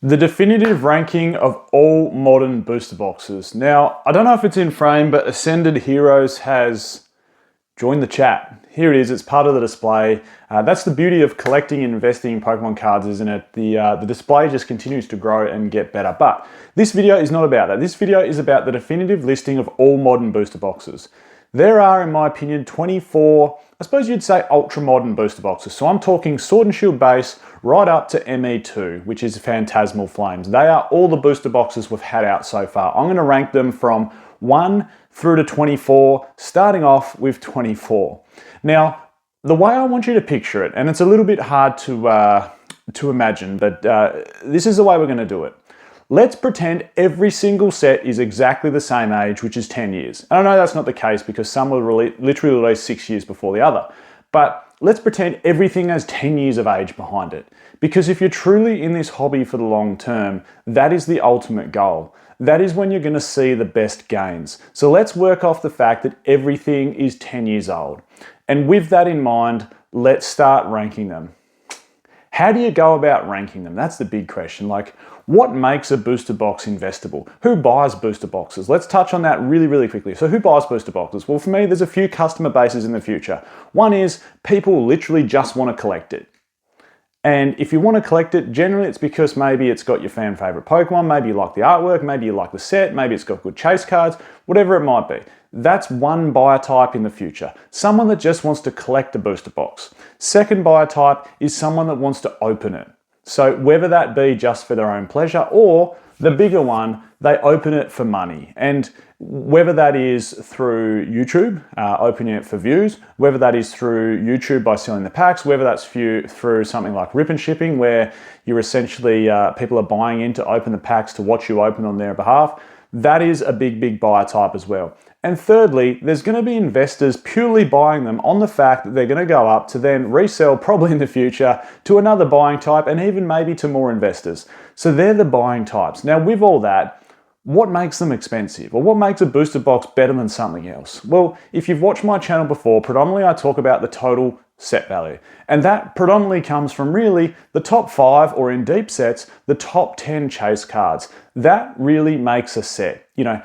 The definitive ranking of all modern booster boxes. Now, I don't know if it's in frame, but Ascended Heroes has joined the chat. Here it is, it's part of the display. That's the beauty of collecting and investing in Pokemon cards, isn't it? The display just continues to grow and get better. But this video is not about that. This video is about the definitive listing of all modern booster boxes. There are, in my opinion, 24, I suppose you'd say ultra modern booster boxes. So I'm talking Sword and Shield base right up to ME2, which is Phantasmal Flames. They are all the booster boxes we've had out so far. I'm going to rank them from 1 through to 24, starting off with 24. Now, the way I want you to picture it, and it's a little bit hard to imagine, but this is the way we're going to do it. Let's pretend every single set is exactly the same age, which is 10 years. And I know that's not the case because some were literally released 6 years before the other. But let's pretend everything has 10 years of age behind it. Because if you're truly in this hobby for the long term, that is the ultimate goal. That is when you're going to see the best gains. So let's work off the fact that everything is 10 years old. And with that in mind, let's start ranking them. How do you go about ranking them? That's the big question. Like, what makes a booster box investable? Who buys booster boxes? Let's touch on that really, really quickly. So who buys booster boxes? Well, for me, there's a few customer bases in the future. One is people literally just want to collect it. And if you want to collect it, generally it's because maybe it's got your fan favorite Pokemon, maybe you like the artwork, maybe you like the set, maybe it's got good chase cards, whatever it might be. That's one buyer type in the future. Someone that just wants to collect a booster box. Second buyer type is someone that wants to open it. So whether that be just for their own pleasure or the bigger one, they open it for money. And whether that is through YouTube, opening it for views, whether that is through YouTube by selling the packs, whether that's through something like Rip and Shipping, where you're essentially, people are buying in to open the packs to watch you open on their behalf, that is a big buyer type as well. And thirdly, there's going to be investors purely buying them on the fact that they're going to go up to then resell probably in the future to another buying type and even maybe to more investors. So they're the buying types. Now with all that, what makes them expensive? Or what makes a booster box better than something else? Well, if you've watched my channel before, predominantly I talk about the total set value. And that predominantly comes from really the top 5, or in deep sets, the top 10 chase cards. That really makes a set. You know,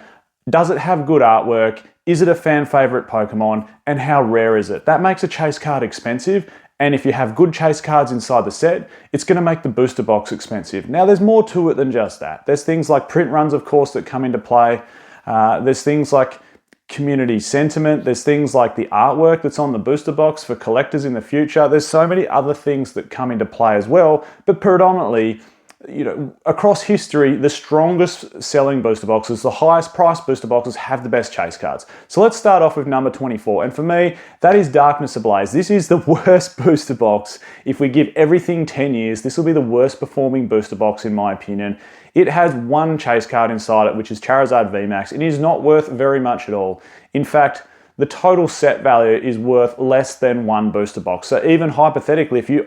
does it have good artwork? Is it a fan favorite Pokemon? And how rare is it? That makes a chase card expensive. And if you have good chase cards inside the set, it's going to make the booster box expensive. Now, there's more to it than just that. There's things like print runs, of course, that come into play. There's things like community sentiment. There's things like the artwork that's on the booster box for collectors in the future. There's so many other things that come into play as well. But predominantly, you know, across history, the strongest selling booster boxes, the highest priced booster boxes have the best chase cards. So let's start off with number 24. And for me, that is Darkness Ablaze. This is the worst booster box. If we give everything 10 years, this will be the worst performing booster box in my opinion. It has one chase card inside it, which is Charizard VMAX. It is not worth very much at all. In fact, the total set value is worth less than one booster box. So even hypothetically, if you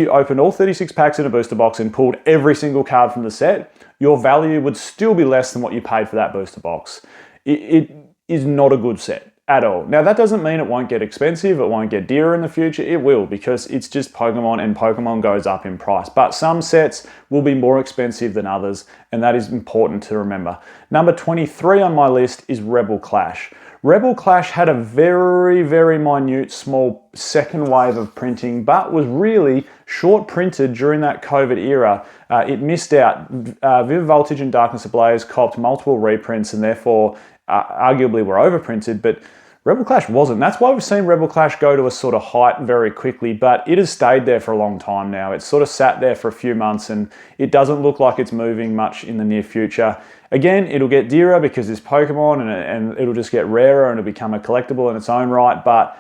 opened all 36 packs in a booster box and pulled every single card from the set, your value would still be less than what you paid for that booster box. It is not a good set at all. Now, that doesn't mean it won't get expensive, it won't get dearer in the future. It will, because it's just Pokemon and Pokemon goes up in price. But some sets will be more expensive than others, and that is important to remember. Number 23 on my list is Rebel Clash. Rebel Clash had a very minute, small second wave of printing, but was really short printed during that COVID era. It missed out. Vivid Voltage and Darkness Ablaze copped multiple reprints and therefore arguably were overprinted, but Rebel Clash wasn't. That's why we've seen Rebel Clash go to a sort of height very quickly, but it has stayed there for a long time now. It's sort of sat there for a few months and it doesn't look like it's moving much in the near future. Again, it'll get dearer because it's Pokemon and it'll just get rarer and it'll become a collectible in its own right, but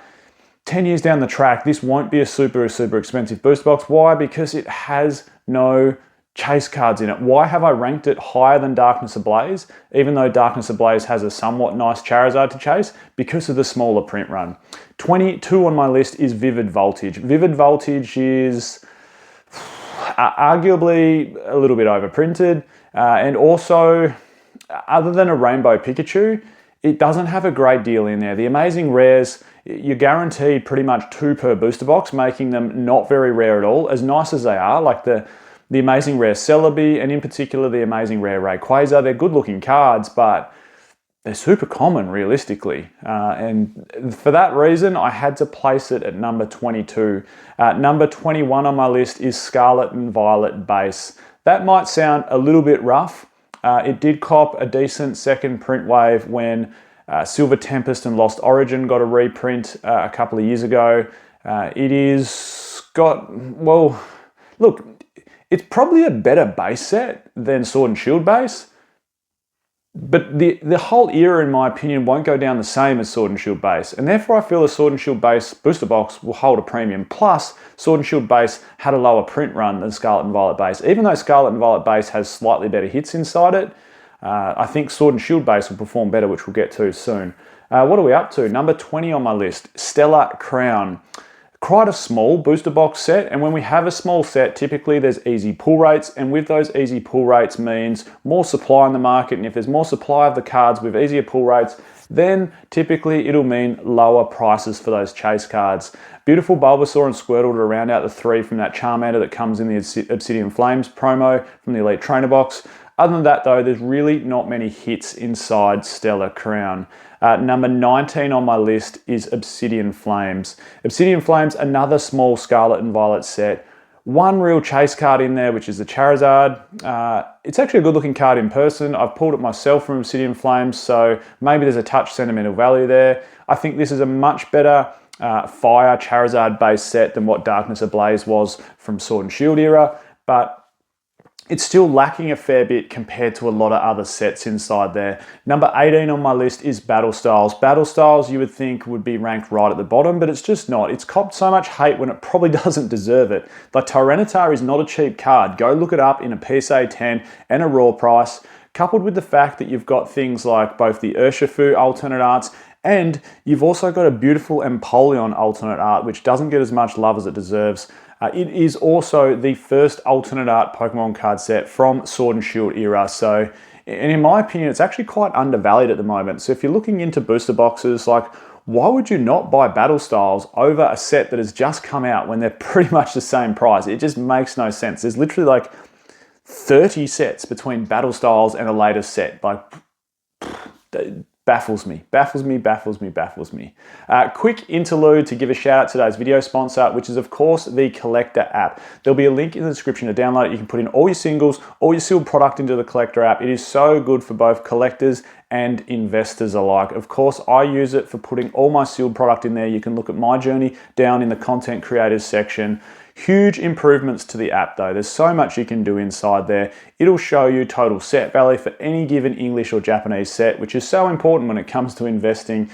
10 years down the track, this won't be a super expensive booster box. Why? Because it has no chase cards in it. Why have I ranked it higher than Darkness Ablaze, even though Darkness Ablaze has a somewhat nice Charizard to chase? Because of the smaller print run. 22 on my list is Vivid Voltage. Vivid Voltage is arguably a little bit overprinted, and also, other than a Rainbow Pikachu, it doesn't have a great deal in there. The Amazing Rares, you're guaranteed pretty much 2 per booster box, making them not very rare at all. As nice as they are, like the the Amazing Rare Celebi, and in particular the Amazing Rare Rayquaza. They're good looking cards, but they're super common realistically. And for that reason, I had to place it at number 22. Number 21 on my list is Scarlet and Violet base. That might sound a little bit rough. It did cop a decent second print wave when Silver Tempest and Lost Origin got a reprint a couple of years ago. It is got, well, look, it's probably a better base set than Sword and Shield base, but the whole era, in my opinion, won't go down the same as Sword and Shield base, and therefore I feel the Sword and Shield base booster box will hold a premium. Plus, Sword and Shield base had a lower print run than Scarlet and Violet base. Even though Scarlet and Violet base has slightly better hits inside it, I think Sword and Shield base will perform better, which we'll get to soon. What are we up to? Number 20 on my list, Stellar Crown. Quite a small booster box set, and when we have a small set, typically there's easy pull rates, and with those easy pull rates means more supply in the market, and if there's more supply of the cards with easier pull rates, then typically it'll mean lower prices for those chase cards. Beautiful Bulbasaur and Squirtle to round out the three from that Charmander that comes in the Obsidian Flames promo from the Elite Trainer box. Other than that though, there's really not many hits inside Stellar Crown. Number 19 on my list is Obsidian Flames. Obsidian Flames, another small Scarlet and Violet set. One real chase card in there, which is the Charizard. It's actually a good looking card in person. I've pulled it myself from Obsidian Flames, so maybe there's a touch sentimental value there. I think this is a much better Fire Charizard based set than what Darkness Ablaze was from Sword and Shield era, but it's still lacking a fair bit compared to a lot of other sets inside there. Number 18 on my list is Battle Styles. Battle Styles you would think would be ranked right at the bottom, but it's just not. It's copped so much hate when it probably doesn't deserve it. Like, Tyranitar is not a cheap card. Go look it up in a PSA 10 and a raw price, coupled with the fact that you've got things like both the Urshifu alternate arts, and you've also got a beautiful Empoleon alternate art, which doesn't get as much love as it deserves. It is also the first alternate art Pokemon card set from Sword and Shield era, so, and in my opinion, it's actually quite undervalued at the moment. So if you're looking into booster boxes, like, why would you not buy Battle Styles over a set that has just come out when they're pretty much the same price? It just makes no sense. There's literally like 30 sets between Battle Styles and a later set. Like, baffles me. Quick interlude to give a shout out to today's video sponsor, which is of course the Collector app. There'll be a link in the description to download it. You can put in all your singles, all your sealed product into the Collector app. It is so good for both collectors and investors alike. Of course, I use it for putting all my sealed product in there. You can look at my journey down in the content creators section. Huge improvements to the app though. There's so much you can do inside there. It'll show you total set value for any given English or Japanese set, which is so important when it comes to investing.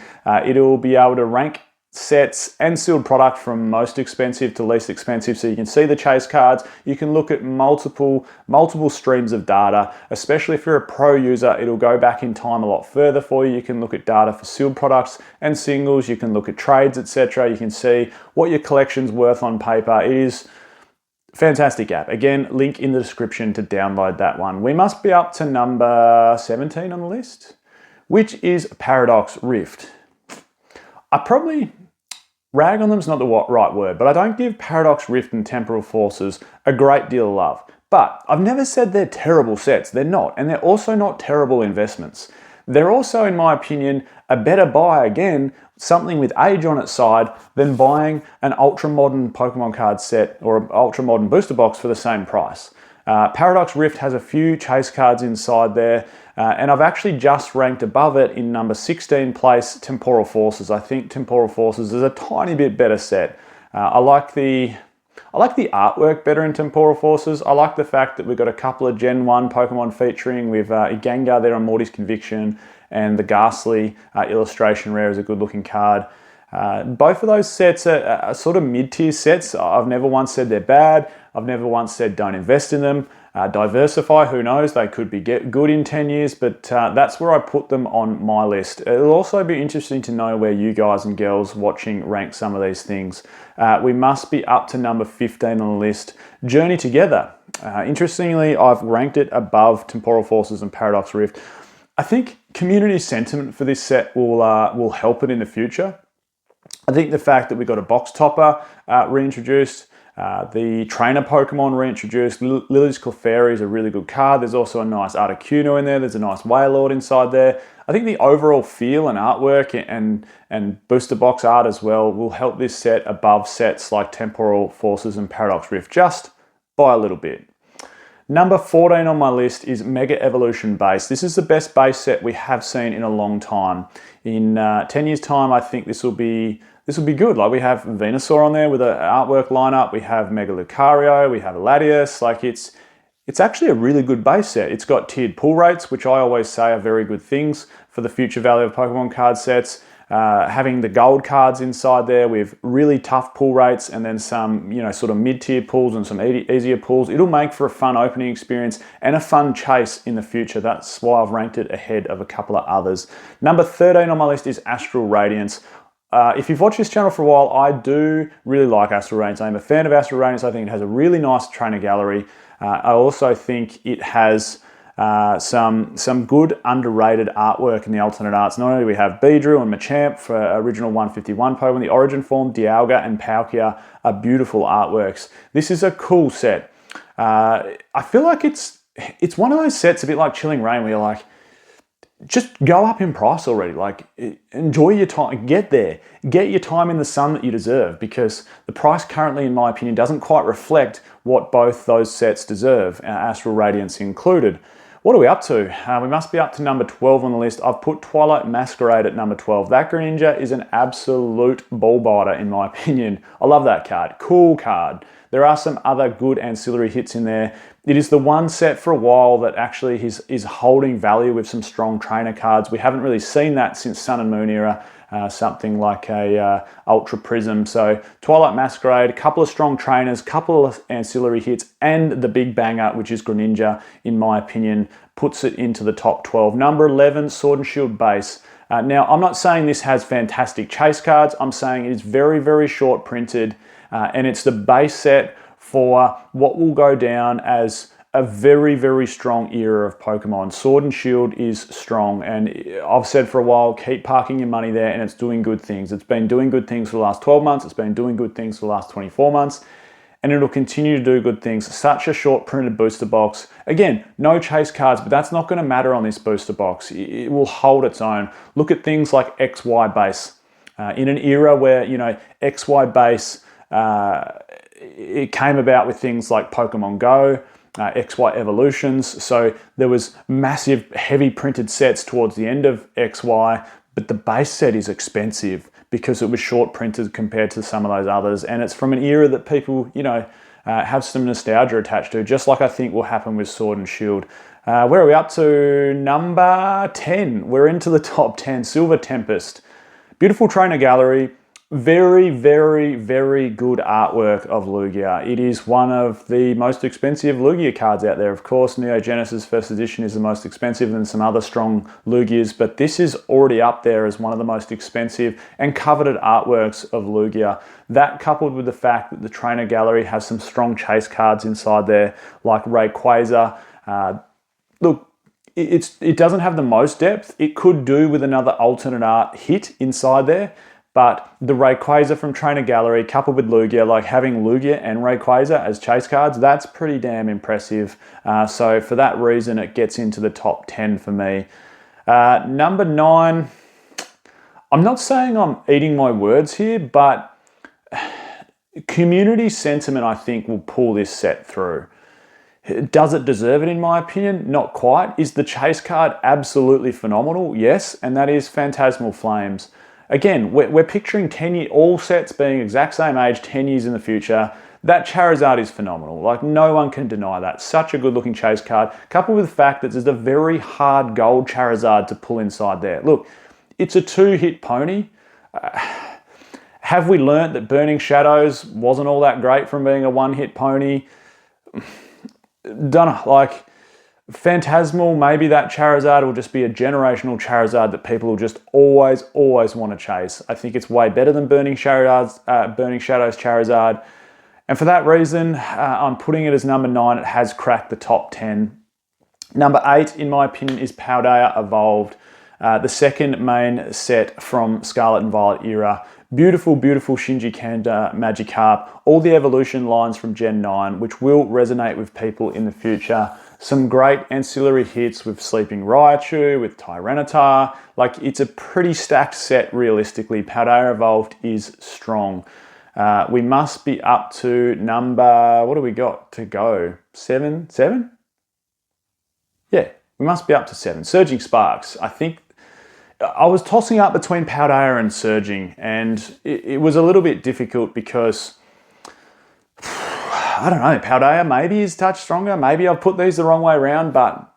It'll be able to rank sets and sealed product from most expensive to least expensive, so you can see the chase cards. You can look at multiple streams of data. Especially if you're a pro user, it'll go back in time a lot further for you. You can look at data for sealed products and singles. You can look at trades, etc. You can see what your collection's worth on paper. It is fantastic app. Again, link in the description to download that one. We must be up to number 17 on the list, which is Paradox Rift. I probably rag on them is not the right word, but I don't give Paradox Rift and Temporal Forces a great deal of love. But I've never said they're terrible sets. They're not. And they're also not terrible investments. They're also, in my opinion, a better buy, again, something with age on its side, than buying an ultra-modern Pokemon card set or an ultra-modern booster box for the same price. Paradox Rift has a few chase cards inside there, and I've actually just ranked above it in number 16 place Temporal Forces. I think Temporal Forces is a tiny bit better set. I like the artwork better in Temporal Forces. I like the fact that we've got a couple of Gen 1 Pokemon featuring with Gengar there on Morty's Conviction, and the Ghastly illustration rare is a good looking card. Both of those sets are sort of mid-tier sets. I've never once said they're bad. I've never once said don't invest in them. Diversify, who knows, they could be good in 10 years, but that's where I put them on my list. It'll also be interesting to know where you guys and girls watching rank some of these things. We must be up to number 15 on the list, Journey Together. Interestingly, I've ranked it above Temporal Forces and Paradox Rift. I think community sentiment for this set will help it in the future. I think the fact that we got a box topper reintroduced, The trainer Pokemon reintroduced. Lily's Clefairy is a really good card. There's also a nice Articuno in there. There's a nice Wailord inside there. I think the overall feel and artwork and booster box art as well will help this set above sets like Temporal Forces and Paradox Rift just by a little bit. Number 14 on my list is Mega Evolution Base. This is the best base set we have seen in a long time. In 10 years' time, I think this will be good. Like, we have Venusaur on there with an artwork lineup. We have Mega Lucario. We have Latias. Like, it's actually a really good base set. It's got tiered pull rates, which I always say are very good things for the future value of Pokemon card sets. Having the gold cards inside there with really tough pull rates and then some, sort of mid-tier pulls and some easier pulls. It'll make for a fun opening experience and a fun chase in the future. That's why I've ranked it ahead of a couple of others. Number 13 on my list is Astral Radiance. If you've watched this channel for a while, I do really like Astral Radiance. I'm a fan of Astral Radiance. I think it has a really nice trainer gallery. I also think it has some good underrated artwork in the alternate arts. Not only do we have Beedrill and Machamp for original 151 Pokemon, the Origin form, Dialga and Palkia are beautiful artworks. This is a cool set. I feel like it's one of those sets a bit like Chilling Reign where you're like, just go up in price already. Like, enjoy your time, get there, get your time in the sun that you deserve, because the price currently, in my opinion, doesn't quite reflect what both those sets deserve, Astral Radiance included. What are we up to? We must be up to number 12 on the list. I've put Twilight Masquerade at number 12. That Greninja is an absolute ball biter, in my opinion. I love that card. Cool card. There are some other good ancillary hits in there. It is the one set for a while that actually is holding value with some strong trainer cards. We haven't really seen that since Sun and Moon era, something like a Ultra Prism. So Twilight Masquerade, a couple of strong trainers, couple of ancillary hits, and the big banger, which is Greninja, in my opinion, puts it into the top 12. Number 11, Sword and Shield Base. Now, I'm not saying this has fantastic chase cards. I'm saying it is very, very short printed, and it's the base set for what will go down as a very, very strong era of Pokemon. Sword and Shield is strong, and I've said for a while, keep parking your money there, and it's doing good things. It's been doing good things for the last 12 months. It's been doing good things for the last 24 months, and it'll continue to do good things. Such a short printed booster box. Again, no chase cards, but that's not going to matter on this booster box. It will hold its own. Look at things like XY base. In an era where, XY base, it came about with things like Pokemon Go, XY Evolutions. So there was massive, heavy printed sets towards the end of XY, but the base set is expensive because it was short printed compared to some of those others. And it's from an era that people, have some nostalgia attached to, just like I think will happen with Sword and Shield. Where are we up to? Number 10. We're into the top 10. Silver Tempest. Beautiful trainer gallery. Very, very, very good artwork of Lugia. It is one of the most expensive Lugia cards out there. Of course, Neo Genesis First Edition is the most expensive than some other strong Lugias, but this is already up there as one of the most expensive and coveted artworks of Lugia. That, coupled with the fact that the trainer gallery has some strong chase cards inside there, like Rayquaza. Look, it doesn't have the most depth. It could do with another alternate art hit inside there. But the Rayquaza from Trainer Gallery, coupled with Lugia, like having Lugia and Rayquaza as chase cards, that's pretty damn impressive. So for that reason, it gets into the top 10 for me. Number 9, I'm not saying I'm eating my words here, but community sentiment, I think, will pull this set through. Does it deserve it, in my opinion? Not quite. Is the chase card absolutely phenomenal? Yes, and that is Phantasmal Flames. Again, we're picturing 10 years, all sets being exact same age, 10 years in the future. That Charizard is phenomenal. Like, no one can deny that. Such a good looking chase card, coupled with the fact that there's a very hard gold Charizard to pull inside there. Look, it's a 2-hit pony. Have we learnt that Burning Shadows wasn't all that great from being a 1-hit pony? Don't know, like, Phantasmal, maybe that Charizard will just be a generational Charizard that people will just always want to chase. I think it's way better than Burning Shadows Charizard. And for that reason, I'm putting it as number 9. It has cracked the top 10. Number 8, in my opinion, is Paldea Evolved. The second main set from Scarlet and Violet era. Beautiful, beautiful Shinji Kanda Magikarp. All the evolution lines from Gen 9, which will resonate with people in the future. Some great ancillary hits with Sleeping Raichu, with Tyranitar. Like, it's a pretty stacked set realistically. Paldea Evolved is strong. We must be up to number, what do we got to go? Seven? Yeah, we must be up to 7. Surging Sparks. I think I was tossing up between Paldea and Surging, and it was a little bit difficult because I don't know, Paldea maybe is touch stronger. Maybe I've put these the wrong way around, but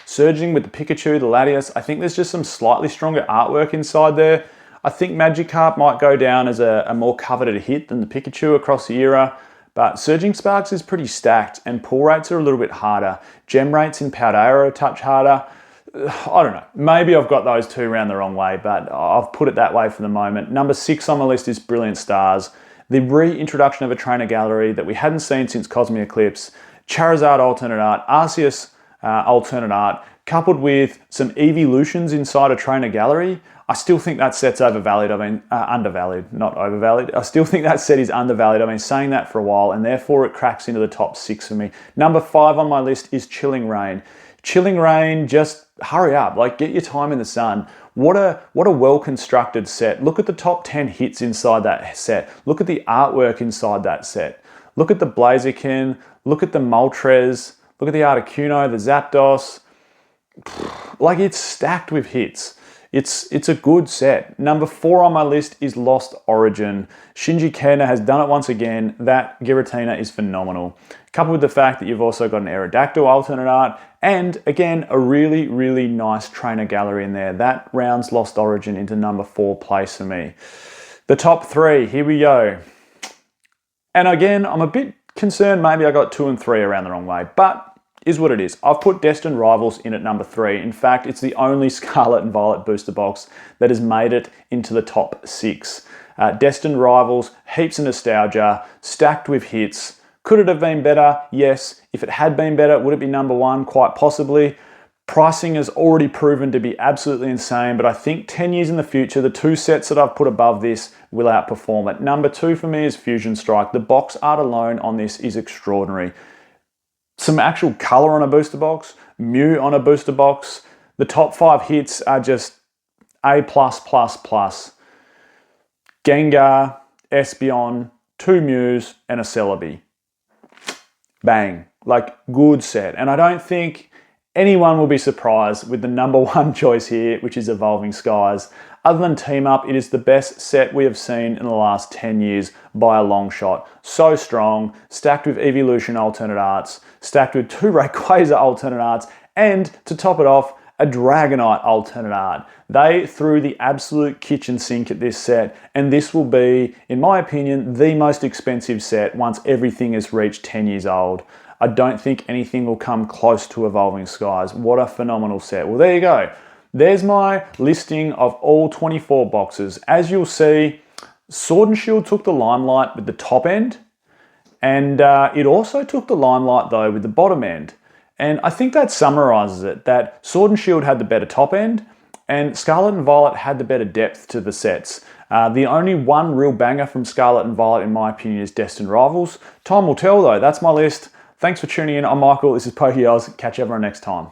Surging with the Pikachu, the Latias, I think there's just some slightly stronger artwork inside there. I think Magikarp might go down as a more coveted hit than the Pikachu across the era, but Surging Sparks is pretty stacked and pull rates are a little bit harder. Gem rates in Paldea are a touch harder. I don't know, maybe I've got those two around the wrong way, but I've put it that way for the moment. Number 6 on my list is Brilliant Stars. The reintroduction of a trainer gallery that we hadn't seen since Cosmic Eclipse, Charizard alternate art, Arceus alternate art, coupled with some evolutions inside a trainer gallery. I still think that set's overvalued. I mean, undervalued, not overvalued. I still think that set is undervalued. I've been saying that for a while, and therefore it cracks into the top 6 for me. Number 5 on my list is Chilling Reign. Chilling Reign, just hurry up, like get your time in the sun. What a well-constructed set. Look at the top 10 hits inside that set. Look at the artwork inside that set. Look at the Blaziken, look at the Moltres, look at the Articuno, the Zapdos. Like, it's stacked with hits. It's a good set. Number 4 on my list is Lost Origin. Shinji Kanda has done it once again. That Giratina is phenomenal. Coupled with the fact that you've also got an Aerodactyl alternate art, and again, a really, really nice trainer gallery in there. That rounds Lost Origin into number 4 place for me. The top 3, here we go. And again, I'm a bit concerned maybe I got 2 and 3 around the wrong way, but is what it is. I've put Destined Rivals in at number 3. In fact, it's the only Scarlet and Violet booster box that has made it into the top 6. Destined Rivals, heaps of nostalgia, stacked with hits. Could it have been better? Yes. If it had been better, would it be number 1? Quite possibly. Pricing has already proven to be absolutely insane, but I think 10 years in the future, the 2 sets that I've put above this will outperform it. Number 2 for me is Fusion Strike. The box art alone on this is extraordinary. Some actual color on a booster box, Mew on a booster box. The top 5 hits are just A+++. Gengar, Espeon, 2 Mews, and a Celebi. Bang. Like, good set. And I don't think anyone will be surprised with the number 1 choice here, which is Evolving Skies. Other than Team Up, it is the best set we have seen in the last 10 years by a long shot. So strong, stacked with Evolution alternate arts, stacked with 2 Rayquaza alternate arts, and to top it off, a Dragonite alternate art. They threw the absolute kitchen sink at this set, and this will be, in my opinion, the most expensive set once everything has reached 10 years old. I don't think anything will come close to Evolving Skies. What a phenomenal set. Well, there you go. There's my listing of all 24 boxes. As you'll see, Sword and Shield took the limelight with the top end, and it also took the limelight though with the bottom end. And I think that summarizes it, that Sword and Shield had the better top end, and Scarlet and Violet had the better depth to the sets. The only one real banger from Scarlet and Violet, in my opinion, is Destined Rivals. Time will tell though. That's my list. Thanks for tuning in. I'm Michael. This is PokeOz. Catch everyone next time.